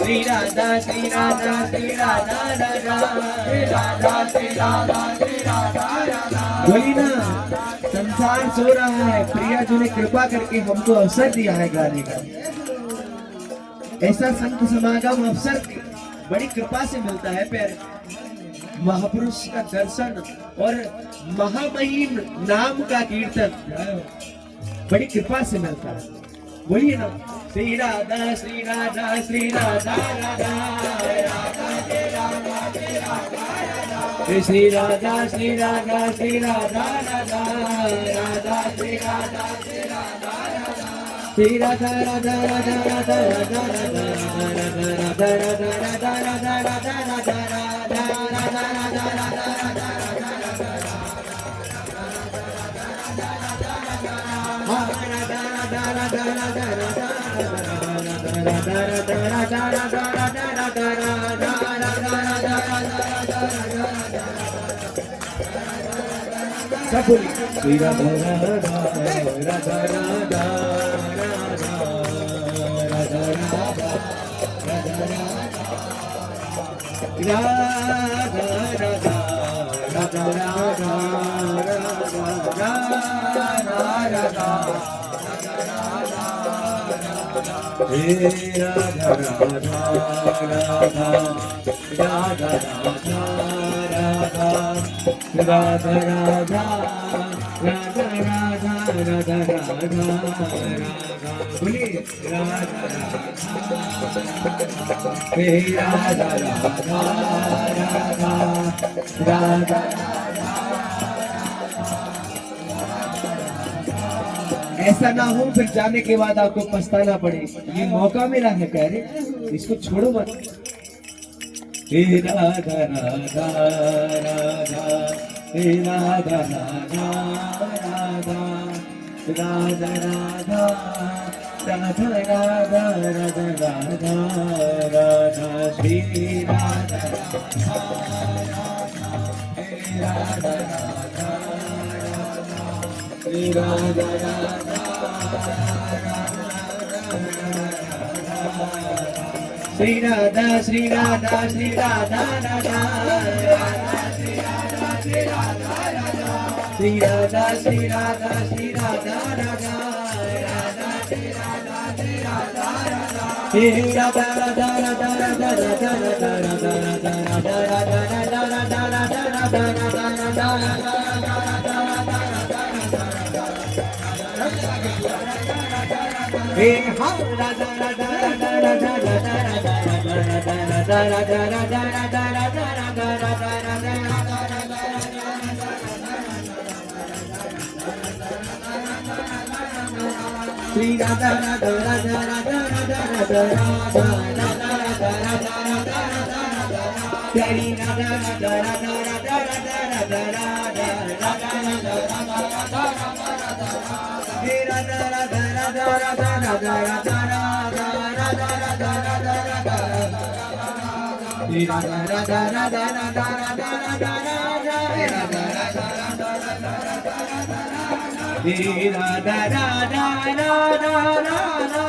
Sri Radha, Sri Radha, Sri Radha, Radha, Sri Radha, Sri Radha, Sri Radha, Radha। बोली ना, संसार सो रहा है, प्रिया जी ने कृपा करके हमको अवसर दिया है गाने का। ऐसा संत समागम अवसर बड़ी कृपा से मिलता है। प्यारे महापुरुष का दर्शन और महामहिम नाम का कीर्तन बड़ी कृपा से मिलता है। बोलिए ना, श्री राधा श्री राधा श्री राधा राधा श्री राधा श्री राधा श्री राधा राधा राधा श्री राधा श्री राधा श्री राधा राधा राधा राधा राधा राधा राधा राधा राधा राधा राधा श्री राधा राधा राधा राधा ऐसा ना हो फिर जाने के बाद आपको पछताना पड़े। ये मौका मिला है प्यारे, इसको छोड़ो मत। राधा राधा राधा राधा राधा राधा राधा राधा राधा राधा राधा राधा श्री राधा राधा श्री राधा राधा श्री राधा श्री राधा श्री राधा राधा श्री राधा श्री राधा श्री राधा श्री राधा श्री राधा राधा श्री राधा श्री राधा श्री राधा राधा राधा राधा राधा राधा राधा राधा हे हाँ राधा राधा राधा राधा राधा राधा राधा राधा राधा राधा राधा श्री राधा राधा राधा राधा राधा राधा राधा राधा प्यारी राधा राधा राधा राधा राधा राधा राधा हे राधा राधा राधा राधा राधा राधा राधा राधा राधा हे राधा राधा राधा राधा राधा राधा हे राधा राधा राधा राधा राधा राधा हे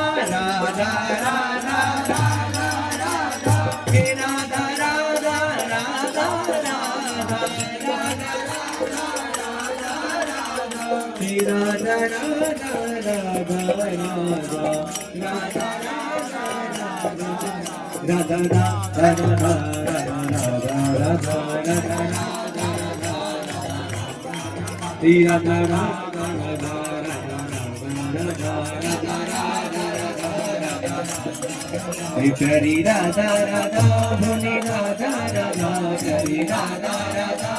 राधा राधा राधा हे राधा राधा राधा राधा राधा करी राधा राधा भोले राधा राधा करी राधा राधा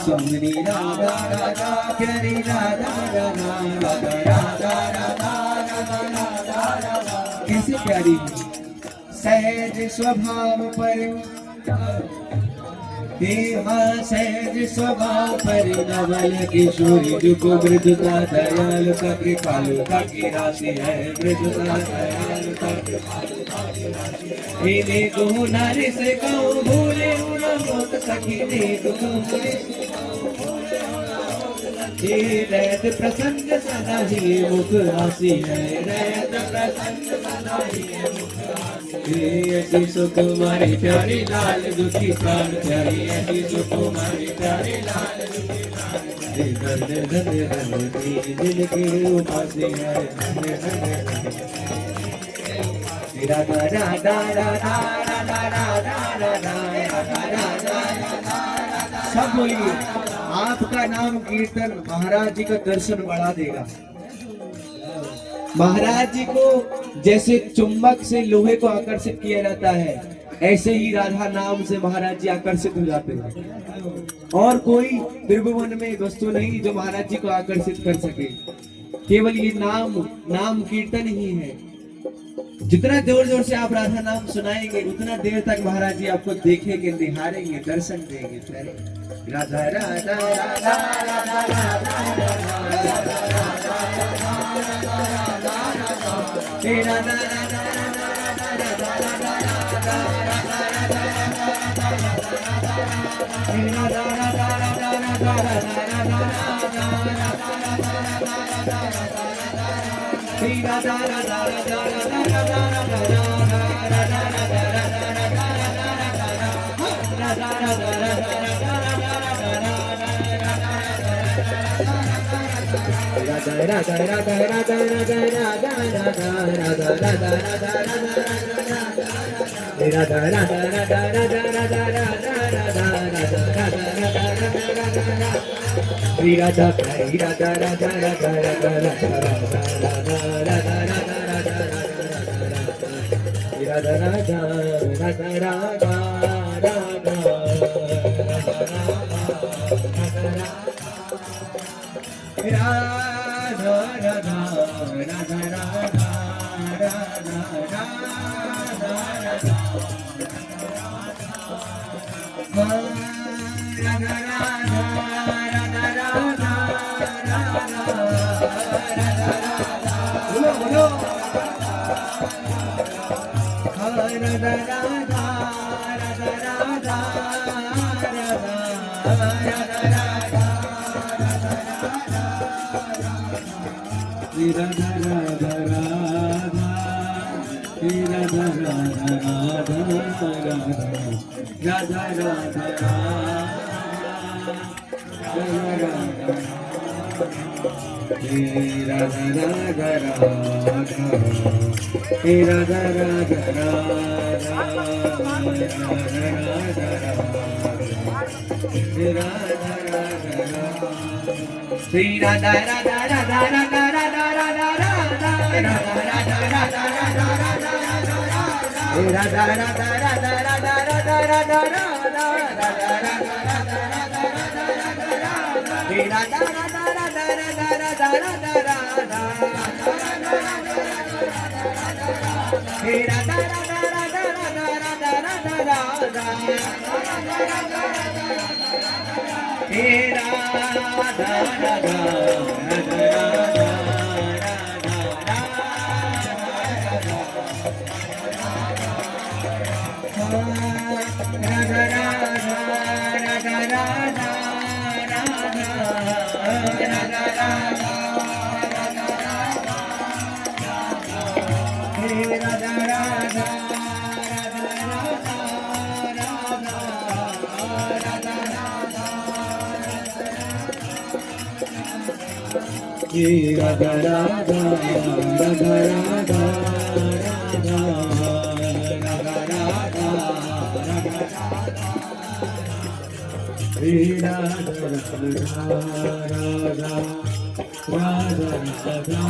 सोमनी राधा राधा करी राधा राधा राधा राधा राधा कैसे प्यारी सहज स्वभाव पर सहज स्वभाव पर नवल किशोरी जुको मृदुता दयालु का कृपालु का की राशि है मृदुता दयालु का इन्हें को नारी से कहो भूले न होत सकी ने को रहत प्रसन्न सदा ही मुख हासी है रहत प्रसन्न सदा ही मुख हासी ऐसी सुकुमारी प्यारी लाल दुखी प्राण प्यारी ऐसी सुकुमारी प्यारी लाल दुखी प्राण दर्द दर्द दर्द दिल के उपासी है राधा राधा राधा राधा राधा राधा सब बोलिए आपका नाम कीर्तन महाराज जी का दर्शन बढ़ा देगा। महाराज जी को जैसे चुंबक से लोहे को आकर्षित किया जाता है ऐसे ही राधा नाम से महाराज जी आकर्षित हो जाते हैं और कोई त्रिभुवन में वस्तु नहीं जो महाराज जी को आकर्षित कर सके। केवल ये नाम कीर्तन ही है। जितना जोर जोर से आप राधा नाम सुनाएंगे उतना देर तक महाराज जी आपको देखेंगे निहारेंगे दर्शन देंगे। Radha Radha Radha Radha Radha Radha Radha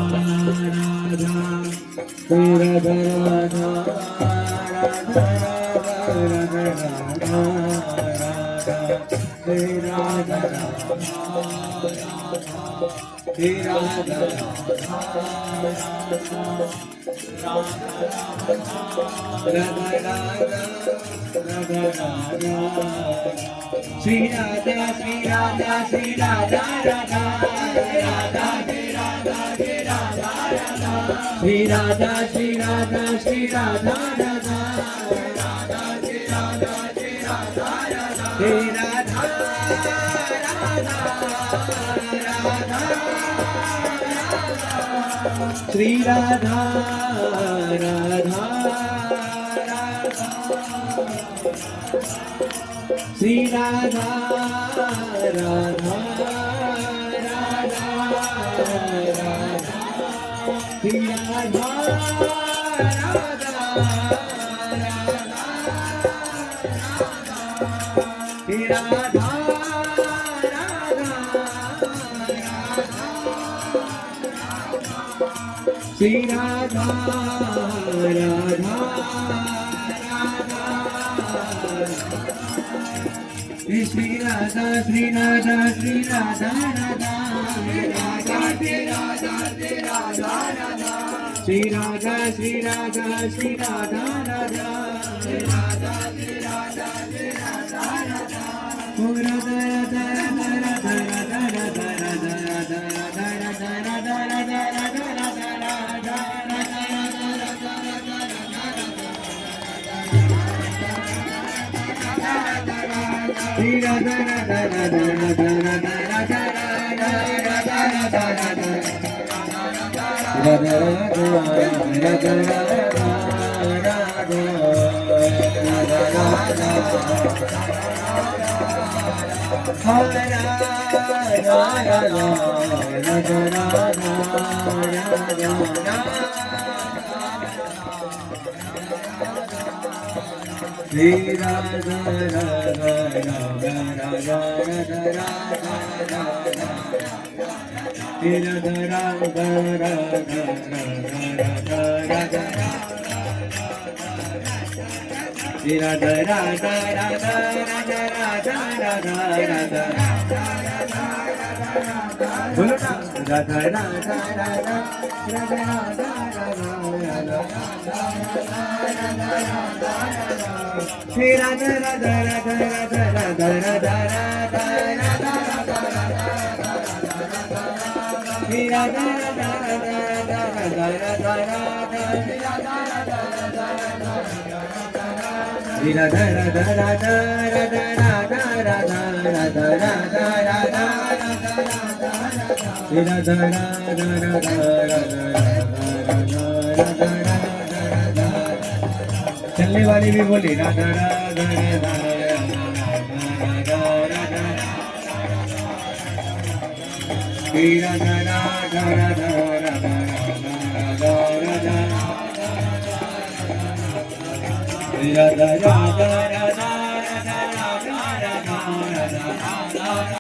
Radha Shri Radha Radha Radha Radha Radha Shri Radha Radha Shri Radha Shri Radha Shri Radha Shri Radha Radha Shri Radha Shri Radha Shri Radha Radha Shri Radha Shri Radha Radha Shri Radha Radha Shri Radha Shri Radha Shri Radha Radha Shri Radha Shri Radha Shri Radha Radha Shri Radha Shri Radha Shri Radha Radha Oh Radha Radha Radha Radha Radha Radha Radha Radha Radha Shri Radha Radha Radha Radha Radha Radha Radha Radha चलने वाली भी बोली राधा राधा राधा राधा राधा राधा राधा राधा